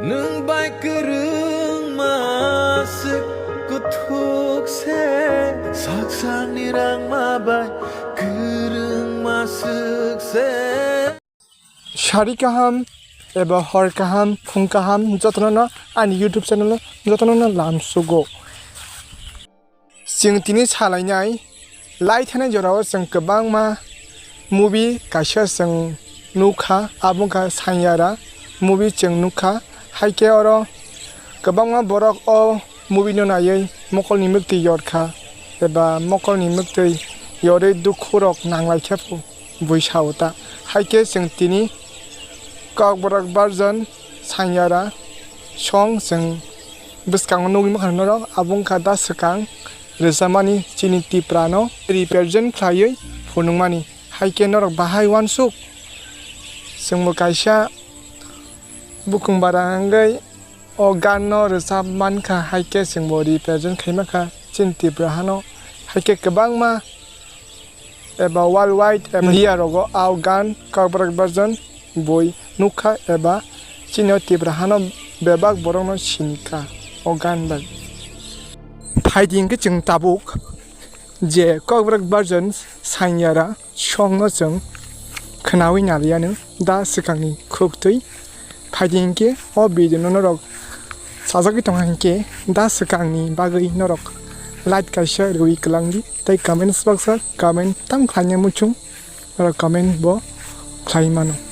Nung bai kerung masuk kutuk se Swkang nirang mabai kerung masuk se Shari kaham eba hor kaham phung kaham jotono ani YouTube channel jotono lam sugo जों दिनै सालायनाय लाइ थानाय जराव जों गोबां मा movie काइसा जों नुखा आबुंखा साइयारा मुभि जों नुखा हाइके अरो गोबां मा बरक अ मुभि नो नायै मकलनि मुक्ति यरखा एबा मकलनि मुक्ति यरै दुखुरक नांलायखेफु बुइसावता हाइके जों दिनै ककबरक बारजन साइयारा सं जों बिस्कां नुगि मखानो आबुंखा दा Swkang Rezamani chini Tiprano represent khlaiयै phunungmani haike norok bahai wansuk जोंबो kaisa bukung barangai o gan no rezab manka haike जोंबो represent khaimaka chini Tiprahano haike kwbangma eba worldwide India rogo au gan Kokborok version boi nukha eba chini Tiprahano bebak borokno sinika o gan bai Fighting ke जों tabuk je Kokborok version Saiyaara song no जों खोनावै नालियानो दा Swkangनि खुबथै Fighting ke o video norok sajagui tonghanke दा Swkangni bagui norok like kaisa rui klangdi tai comment box comment tam khlanya muchung comment bo khlaimano